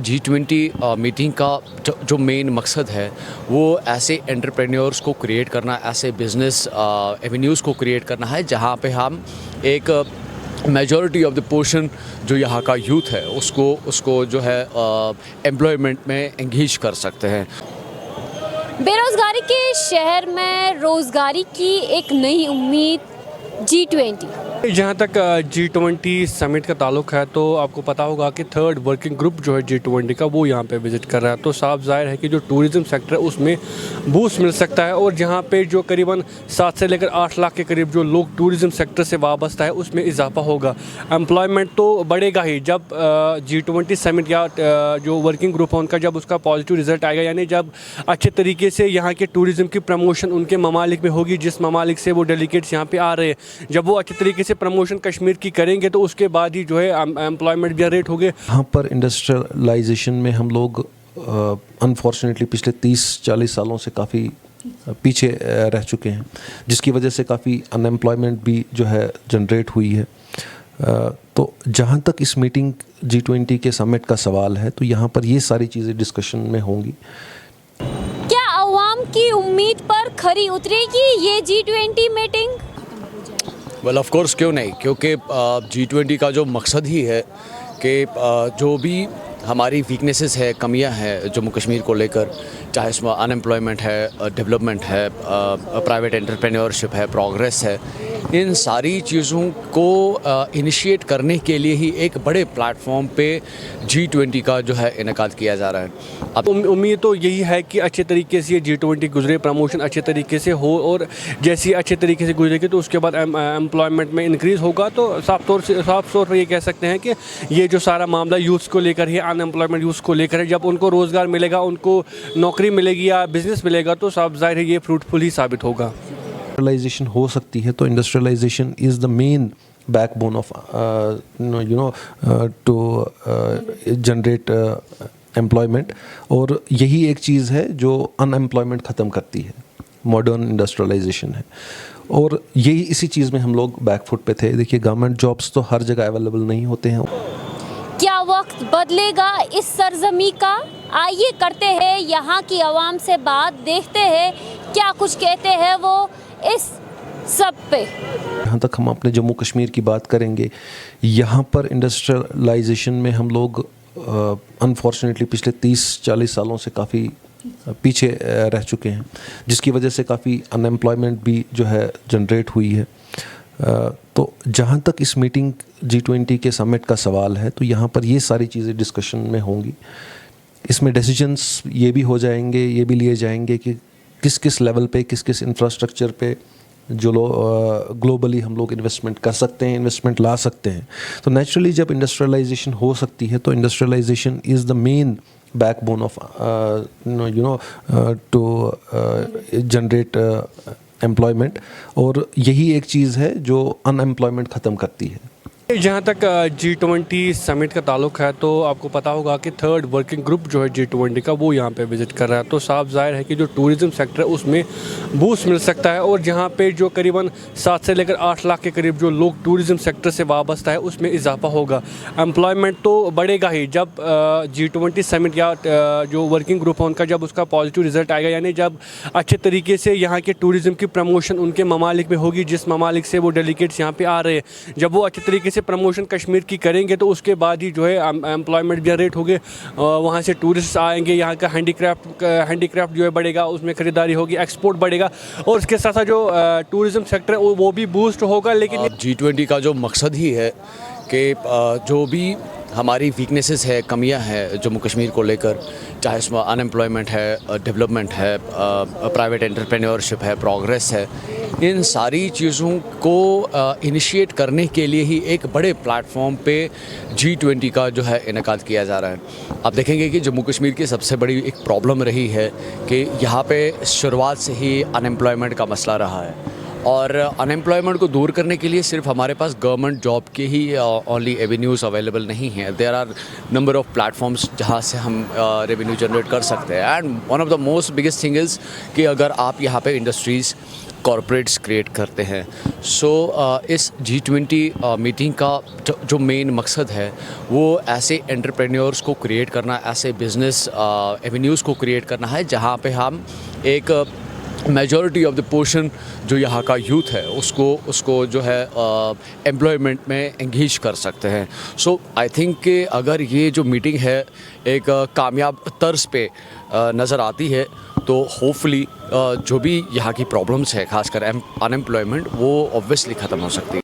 G20 meeting का जो main मकसद है वो ऐसे एंटरप्रेन्योर्स को क्रिएट करना, ऐसे बिज़नेस एवेन्यूज़ को क्रिएट करना है जहाँ पे हम एक मेजॉरिटी ऑफ द पोर्शन जो यहाँ का यूथ है उसको जो है एम्प्लॉयमेंट में एंगेज कर सकते हैं। बेरोज़गारी के शहर में रोज़गारी की एक नई उम्मीद G20। जहाँ तक G20 समिट का ताल्लुक है तो आपको पता होगा कि थर्ड वर्किंग ग्रुप जो है G20 का वो यहाँ पे विज़िट कर रहा है, तो साफ जाहिर है कि जो टूरिज़्म सेक्टर है उसमें बूस्ट मिल सकता है। और जहाँ पे जो करीबन 7 से लेकर 8 लाख के करीब जो लोग टूरिज़्म सेक्टर से वाबस्ता है उसमें इजाफा होगा। एम्प्लॉयमेंट तो बढ़ेगा ही जब G20 समिट या जो वर्किंग ग्रुप है उनका जब उसका पॉजिटिव रिजल्ट आएगा, यानी जब अच्छे तरीके से यहाँ के टूरिज़्म की प्रमोशन उनके ममालिक में होगी, जिस ममालिक से वो डेलीगेट्स यहाँ पे आ रहे हैं, जब वो अच्छे तरीके से प्रमोशन कश्मीर की करेंगे तो उसके बाद ही जो है एम्प्लॉयमेंट जनरेट होंगे। यहाँ पर इंडस्ट्रियलाइजेशन में हम लोग अनफॉर्चुनेटली पिछले 30-40 सालों से काफ़ी पीछे रह चुके हैं, जिसकी वजह से काफ़ी अनएम्प्लॉयमेंट भी जो है जनरेट हुई है। तो जहाँ तक इस मीटिंग G20 के समिट का सवाल है तो यहाँ पर ये सारी चीज़ें डिस्कशन में होंगी। क्या अवाम की उम्मीद पर खरी उतरेगी ये G20 meeting? Well of course क्यों नहीं, क्योंकि G20 का जो मकसद ही है कि जो भी हमारी वीकनेसेस है, कमियां हैं जम्मू कश्मीर को लेकर, चाहे इसमें अनएम्प्लॉयमेंट है, डेवलपमेंट है, प्राइवेट एंटरप्रेन्योरशिप है, प्रोग्रेस है, इन सारी चीज़ों को इनिशिएट करने के लिए ही एक बड़े प्लेटफॉर्म पे G20 का जो है इनेकाद किया जा रहा है। अब उम्मीद तो यही है कि अच्छे तरीके से ये G20 गुजरे, प्रमोशन अच्छे तरीके से हो, और जैसे अच्छे तरीके से गुजरेगी तो उसके बाद एम्प्लॉयमेंट में इंक्रीज़ होगा। तो साफ तौर पर ये कह सकते हैं कि ये जो सारा मामला यूथ को लेकर है, अनएम्प्लॉयमेंट यूथ को लेकर है, जब उनको रोज़गार मिलेगा, उनको नौकरी मिलेगी या बिज़नेस मिलेगा तो साफ जाहिर है ये फ्रूटफुल ही साबित होगा। इंडस्ट्रियलाइजेशन हो सकती है तो industrialisation is the main backbone of to generate employment, और यही एक चीज़ है जो अनएम्प्लॉयमेंट ख़त्म करती है, मॉडर्न इंडस्ट्रियलाइजेशन है। और यही इसी चीज़ में हम लोग बैकफुट पे थे। देखिए, गवर्नमेंट जॉब्स तो हर जगह अवेलेबल नहीं होते हैं। क्या वक्त बदलेगा इस सरजमी का? आइए करते हैं यहाँ की आवाम से बात, देखते हैं क्या कुछ कहते हैं वो इस सब पे। यहाँ तक हम अपने जम्मू कश्मीर की बात करेंगे, यहाँ पर इंडस्ट्रियलाइजेशन में हम लोग अनफॉर्चुनेटली पिछले 30-40 सालों से काफ़ी पीछे रह चुके हैं, जिसकी वजह से काफ़ी अनएम्प्लॉयमेंट भी जो है जनरेट हुई है। तो जहाँ तक इस मीटिंग G20 के समिट का सवाल है तो यहाँ पर ये सारी चीज़ें डिस्कशन में होंगी। इसमें डिसीजंस ये भी हो जाएंगे, ये भी लिए जाएंगे कि किस किस लेवल पे, किस किस इंफ्रास्ट्रक्चर पे जो ग्लोबली हम लोग इन्वेस्टमेंट कर सकते हैं, इन्वेस्टमेंट ला सकते हैं। तो नेचुरली जब इंडस्ट्रियलाइजेशन हो सकती है तो industrialisation is the main backbone of to generate employment, और यही एक चीज़ है जो अनएम्प्लॉयमेंट ख़त्म करती है। जहाँ तक G20 समिट का ताल्लुक है तो आपको पता होगा कि थर्ड वर्किंग ग्रुप जो है G20 का वो यहाँ पे विज़िट कर रहा है, तो साफ जाहिर है कि जो टूरिज़्म सेक्टर है उसमें बूस्ट मिल सकता है। और जहाँ पे जो करीबन 7 से लेकर 8 लाख के करीब जो लोग टूरिज़्म सेक्टर से वाबस्ता है उसमें इजाफा होगा। एम्प्लॉयमेंट तो बढ़ेगा ही जब G20 समिट या जो वर्किंग ग्रुप है उनका जब उसका पॉजिटिव रिजल्ट आएगा, यानी जब अच्छे तरीके से यहाँ के टूरिज़्म की प्रमोशन उनके ममालिक में होगी, जिस ममालिक से वो डेलीगेट्स यहाँ पे आ रहे हैं, जब वो अच्छे तरीके से प्रमोशन कश्मीर की करेंगे तो उसके बाद ही जो है एम्प्लॉयमेंट जनरेट होंगे, वहाँ से टूरिस्ट आएंगे, यहाँ का हैंडीक्राफ्ट जो है बढ़ेगा, उसमें ख़रीदारी होगी, एक्सपोर्ट बढ़ेगा, और उसके साथ साथ जो टूरिज़्म सेक्टर है वो भी बूस्ट होगा। लेकिन G20 का जो मकसद ही है कि जो भी हमारी वीकनेसेस है, कमियां हैं जम्मू कश्मीर को लेकर, चाहे इसमें अनएम्प्लॉयमेंट है, डेवलपमेंट है, प्राइवेट एंटरप्रेन्योरशिप है, प्रोग्रेस है, इन सारी चीज़ों को इनिशिएट करने के लिए ही एक बड़े प्लेटफॉर्म पे G20 का जो है इनेकाद किया जा रहा है। आप देखेंगे कि जम्मू कश्मीर की सबसे बड़ी एक प्रॉब्लम रही है कि यहाँ पे शुरुआत से ही अनएम्प्लॉयमेंट का मसला रहा है, और अनएम्प्लॉयमेंट को दूर करने के लिए सिर्फ हमारे पास गवर्नमेंट जॉब के ही ओनली एवेन्यूज़ अवेलेबल नहीं हैं. There are number of platforms जहाँ से हम रेवेन्यू जनरेट कर सकते हैं. And one of the most biggest thing is कि अगर आप यहाँ पे इंडस्ट्रीज़ कॉरपोरेट्स क्रिएट करते हैं. सो इस G20 मीटिंग का जो मेन मकसद है वो ऐसे एंटरप्रेन्योर्स को क्रिएट करना, ऐसे बिजनेस एवेन्यूज़ को क्रिएट करना है जहाँ पे हम एक मेजॉरिटी ऑफ द पोर्शन जो यहाँ का यूथ है उसको जो है एम्प्लॉयमेंट में एंगेज कर सकते हैं. सो आई थिंक कि अगर ये जो मीटिंग है एक कामयाब तर्ज पे नज़र आती है तो होपफुली जो भी यहाँ की प्रॉब्लम्स है खासकर अनएम्प्लॉयमेंट वो ऑब्वियसली ख़त्म हो सकती है.